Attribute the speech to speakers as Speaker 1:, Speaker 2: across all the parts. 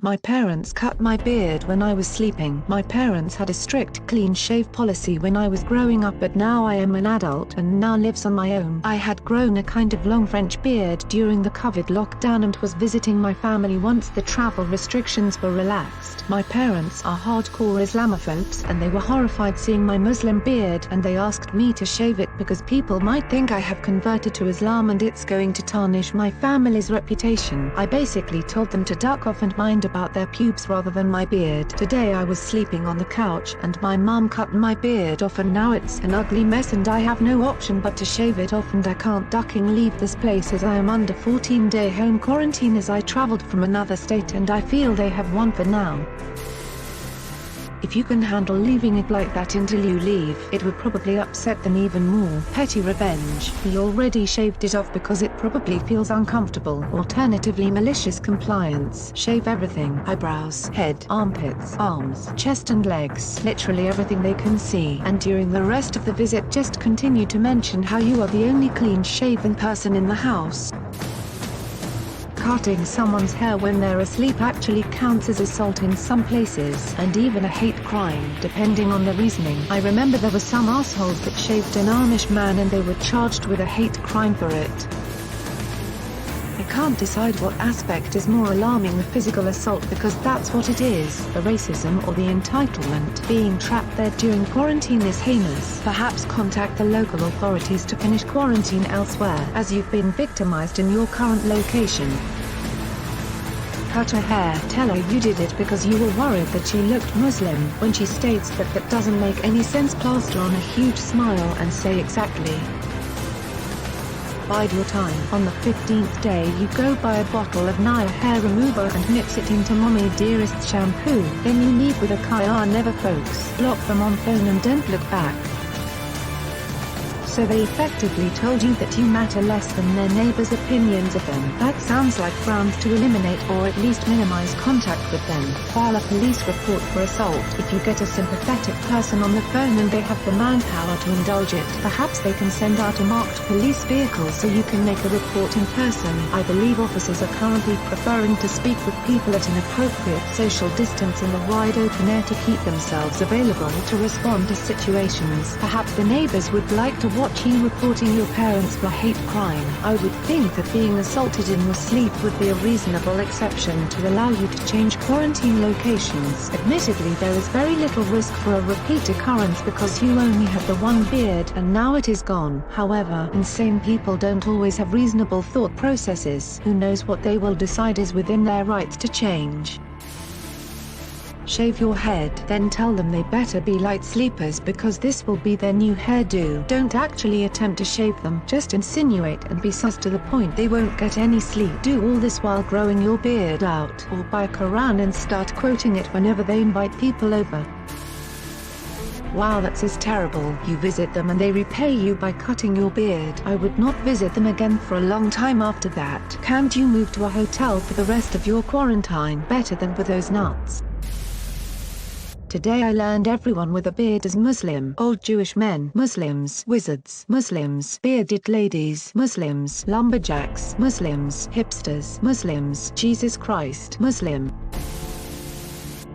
Speaker 1: My parents cut my beard when I was sleeping. My parents had a strict clean shave policy when I was growing up, but now I am an adult and now lives on my own. I had grown a kind of long French beard during the COVID lockdown and was visiting my family once the travel restrictions were relaxed. My parents are hardcore Islamophobes and they were horrified seeing my Muslim beard, and they asked me to shave it because people might think I have converted to Islam and it's going to tarnish my family's reputation. I basically told them to duck off and mind about their pubes rather than my beard. Today I was sleeping on the couch and my mum cut my beard off and now it's an ugly mess and I have no option but to shave it off, and I can't ducking leave this place as I am under 14-day home quarantine as I traveled from another state, and I feel they have won for now. If you can handle leaving it like that until you leave, it would probably upset them even more. Petty revenge. He already shaved it off because it probably feels uncomfortable. Alternatively, malicious compliance. Shave everything. Eyebrows, head, armpits, arms, chest and legs. Literally everything they can see. And during the rest of the visit just continue to mention how you are the only clean-shaven person in the house. Cutting someone's hair when they're asleep actually counts as assault in some places, and even a hate crime, depending on the reasoning. I remember there were some assholes that shaved an Amish man and they were charged with a hate crime for it. I can't decide what aspect is more alarming, the physical assault, because that's what it is, the racism or the entitlement. Being trapped there during quarantine is heinous. Perhaps contact the local authorities to finish quarantine elsewhere, as you've been victimized in your current location. Cut her hair. Tell her you did it because you were worried that she looked Muslim. When she states that that doesn't make any sense, plaster on a huge smile and say exactly. Bide your time. On the 15th day you go buy a bottle of Nia hair remover and mix it into Mommy Dearest shampoo. Then you leave with a Kaya never folks. Block them on phone and don't look back. So they effectively told you that you matter less than their neighbors' opinions of them. That sounds like grounds to eliminate or at least minimize contact with them. File a police report for assault. If you get a sympathetic person on the phone and they have the manpower to indulge it, perhaps they can send out a marked police vehicle so you can make a report in person. I believe officers are currently preferring to speak with people at an appropriate social distance in the wide open air to keep themselves available to respond to situations. Perhaps the neighbors would like to watch you reporting your parents for hate crime. I would think that being assaulted in your sleep would be a reasonable exception to allow you to change quarantine locations. Admittedly, there is very little risk for a repeat occurrence because you only had the one beard and now it is gone. However, insane people don't always have reasonable thought processes. Who knows what they will decide is within their rights to change. Shave your head, then tell them they better be light sleepers because this will be their new hairdo. Don't actually attempt to shave them, just insinuate and be sus to the point they won't get any sleep. Do all this while growing your beard out, or buy a Quran and start quoting it whenever they invite people over. Wow, that's as terrible. You visit them and they repay you by cutting your beard. I would not visit them again for a long time after that. Can't you move to a hotel for the rest of your quarantine? Better than with those nuts. Today I learned everyone with a beard is Muslim. Old Jewish men, Muslims. Wizards, Muslims. Bearded ladies, Muslims. Lumberjacks, Muslims. Hipsters, Muslims. Jesus Christ, Muslim.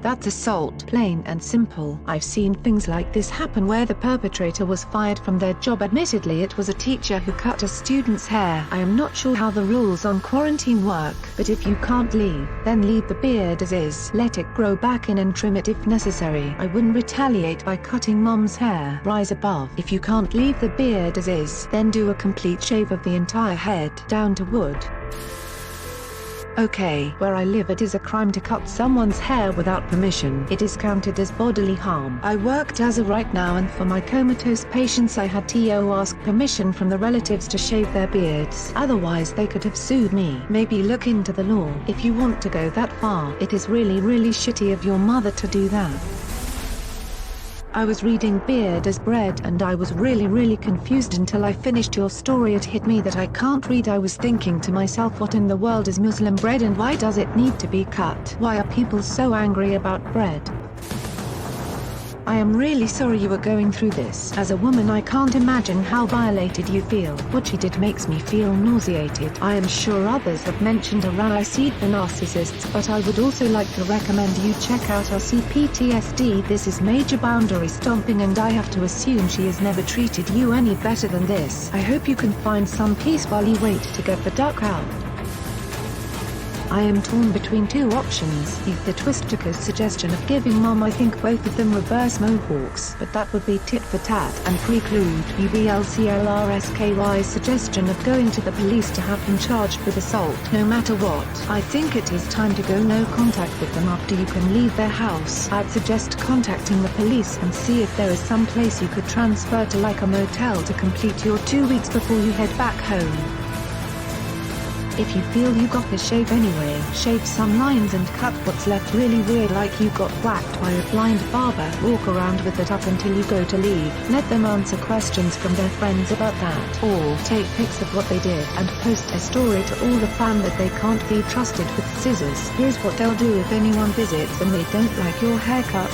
Speaker 1: That's assault, plain and simple. I've seen things like this happen where the perpetrator was fired from their job. Admittedly, it was a teacher who cut a student's hair. I am not sure how the rules on quarantine work, but if you can't leave, then leave the beard as is. Let it grow back in and trim it if necessary. I wouldn't retaliate by cutting mom's hair. Rise above. If you can't leave the beard as is, then do a complete shave of the entire head, down to wood. Okay, where I live it is a crime to cut someone's hair without permission. It is counted as bodily harm. I worked as a right now and for my comatose patients I had to ask permission from the relatives to shave their beards. Otherwise they could have sued me. Maybe look into the law. If you want to go that far, it is really shitty of your mother to do that. I was reading Beard as Bread and I was really confused until I finished your story. It hit me that I can't read. I was thinking to myself, what in the world is Muslim bread and why does it need to be cut? Why are people so angry about bread? I am really sorry you are going through this. As a woman, I can't imagine how violated you feel. What she did makes me feel nauseated. I am sure others have mentioned aroused the narcissists, but I would also like to recommend you check out RCPTSD. This is major boundary stomping, and I have to assume she has never treated you any better than this. I hope you can find some peace while you wait to get the duck out. I am torn between two options. The Twistjacker's suggestion of giving Mom, I think both of them reverse mohawks, but that would be tit for tat and preclude UBLCLRSKY's suggestion of going to the police to have him charged with assault. No matter what, I think it is time to go no contact with them after you can leave their house. I'd suggest contacting the police and see if there is some place you could transfer to, like a motel, to complete your 2 weeks before you head back home. If you feel you got the shave anyway, shave some lines and cut what's left really weird, like you got whacked by a blind barber. Walk around with it up until you go to leave. Let them answer questions from their friends about that, or take pics of what they did and post a story to all the fam that they can't be trusted with scissors. Here's what they'll do if anyone visits and they don't like your haircut.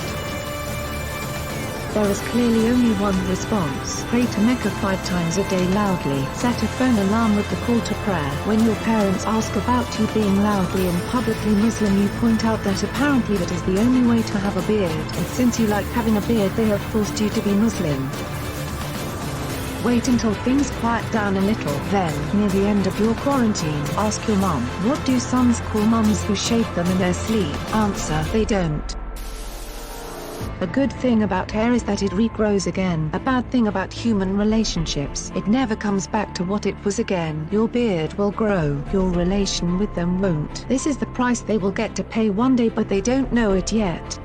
Speaker 1: There is clearly only one response. Pray to Mecca 5 times a day loudly. Set a phone alarm with the call to prayer. When your parents ask about you being loudly and publicly Muslim, you point out that apparently that is the only way to have a beard, and since you like having a beard they have forced you to be Muslim. Wait until things quiet down a little. Then, near the end of your quarantine, ask your mom, what do sons call mums who shave them in their sleep? Answer, they don't. A good thing about hair is that it regrows again. A bad thing about human relationships, it never comes back to what it was again. Your beard will grow, your relation with them won't. This is the price they will get to pay one day, but they don't know it yet.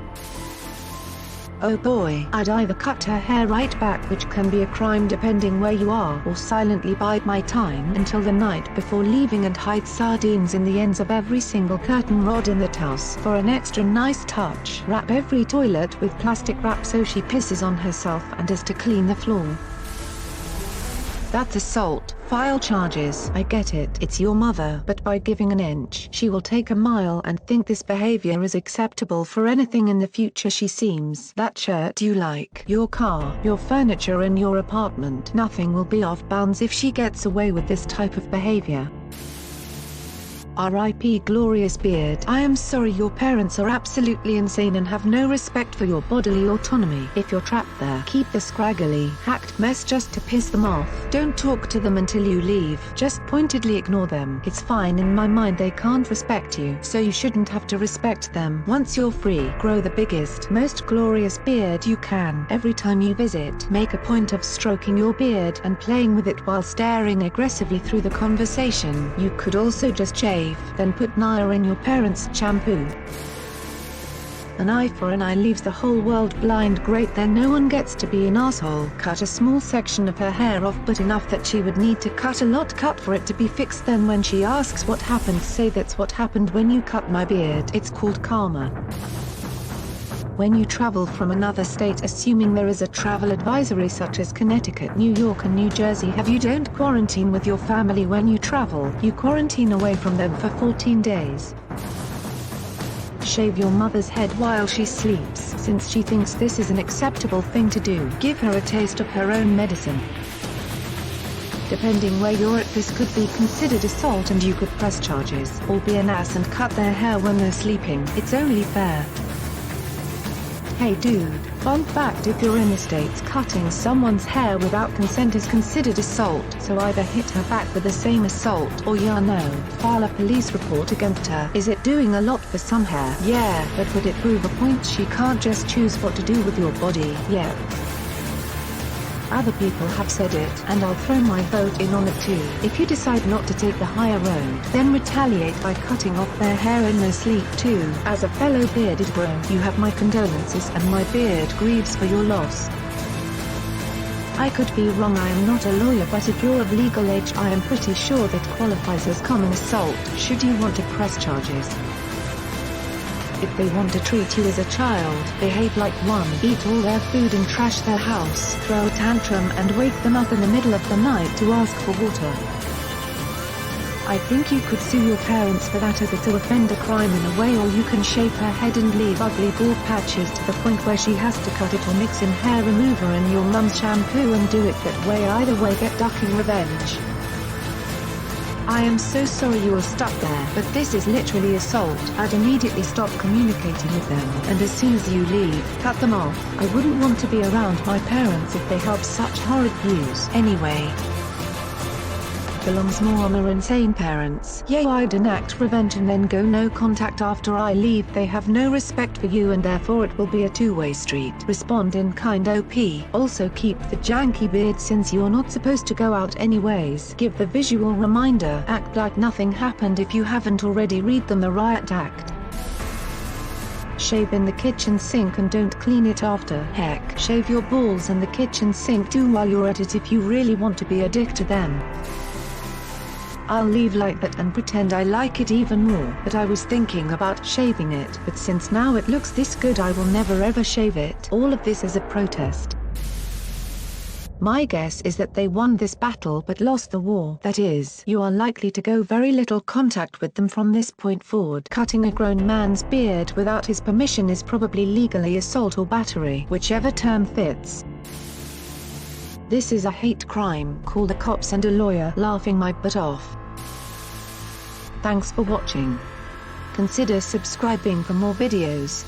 Speaker 1: Oh boy, I'd either cut her hair right back, which can be a crime depending where you are, or silently bide my time until the night before leaving and hide sardines in the ends of every single curtain rod in that house. For an extra nice touch, wrap every toilet with plastic wrap so she pisses on herself and has to clean the floor. That's assault. File charges. I get it, it's your mother, but by giving an inch, she will take a mile and think this behavior is acceptable for anything in the future she seems. That shirt you like, your car, your furniture in your apartment, nothing will be off bounds if she gets away with this type of behavior. R.I.P. glorious beard. I am sorry your parents are absolutely insane and have no respect for your bodily autonomy. If you're trapped there, keep the scraggly, hacked mess just to piss them off. Don't talk to them until you leave. Just pointedly ignore them. It's fine, in my mind they can't respect you, so you shouldn't have to respect them. Once you're free, grow the biggest, most glorious beard you can. Every time you visit, make a point of stroking your beard and playing with it while staring aggressively through the conversation. You could also just shave, then put Naya in your parents' shampoo. An eye for an eye leaves the whole world blind. Great, then no one gets to be an asshole. Cut a small section of her hair off, but enough that she would need to cut a lot cut for it to be fixed. Then when she asks what happened, say that's what happened when you cut my beard. It's called karma. When you travel from another state, assuming there is a travel advisory such as Connecticut, New York and New Jersey, you don't quarantine with your family when you travel, you quarantine away from them for 14 days. Shave your mother's head while she sleeps, since she thinks this is an acceptable thing to do. Give her a taste of her own medicine. Depending where you're at, this could be considered assault and you could press charges, or be an ass and cut their hair when they're sleeping. It's only fair. Hey dude, fun fact, if you're in the States, cutting someone's hair without consent is considered assault, so either hit her back with the same assault or file a police report against her. Is it doing a lot for some hair? Yeah, but would it prove a point? She can't just choose what to do with your body. Yep. Other people have said it, and I'll throw my vote in on it too. If you decide not to take the higher road, then retaliate by cutting off their hair in their sleep too. As a fellow bearded bro, you have my condolences, and my beard grieves for your loss. I could be wrong, I am not a lawyer, but if you're of legal age, I am pretty sure that qualifies as common assault, should you want to press charges. If they want to treat you as a child, behave like one, eat all their food and trash their house, throw a tantrum and wake them up in the middle of the night to ask for water. I think you could sue your parents for that, as it's a offender crime in a way, or you can shave her head and leave ugly bald patches to the point where she has to cut it, or mix in hair remover and your mum's shampoo and do it that way. Either way, get ducking revenge. I am so sorry you are stuck there, but this is literally assault. I'd immediately stop communicating with them, and as soon as you leave, cut them off. I wouldn't want to be around my parents if they held such horrid views. Anyway, belongs more on our insane parents. Yeah, I'd enact revenge and then go no contact after I leave. They have no respect for you, and therefore it will be a two-way street. Respond in kind, OP. Also keep the janky beard since you're not supposed to go out anyways. Give the visual reminder. Act like nothing happened if you haven't already. Read them the riot act. Shave in the kitchen sink and don't clean it after. Heck, shave your balls in the kitchen sink too while you're at it if you really want to be a dick to them. I'll leave like that and pretend I like it even more. But I was thinking about shaving it, but since now it looks this good, I will never ever shave it. All of this is a protest. My guess is that they won this battle but lost the war. That is, you are likely to go very little contact with them from this point forward. Cutting a grown man's beard without his permission is probably legally assault or battery, whichever term fits. This is a hate crime. Call the cops and a lawyer. Laughing my butt off. Thanks for watching. Consider subscribing for more videos.